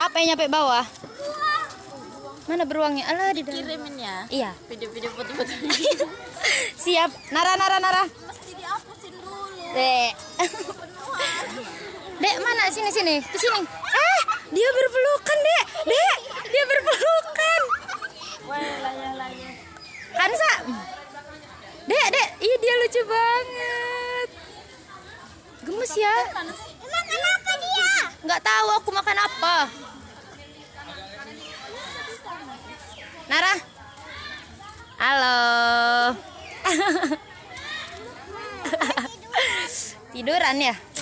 Apa yang nyampe bawah? Mana beruangnya? Alah di dalam. Kirimin ya. Iya. Video-video foto-foto. Siap. Nara. Mesti dihapusin dulu. Dek. Dek, mana? Sini. Ke sini. Dia berpelukan, Dek. Dia berpelukan. Wah, layar. Hansa. Dek. Ih, dia lucu banget. Gemes ya. Makan apa dia? Nggak tahu aku makan apa. Nara. Halo. Tiduran ya?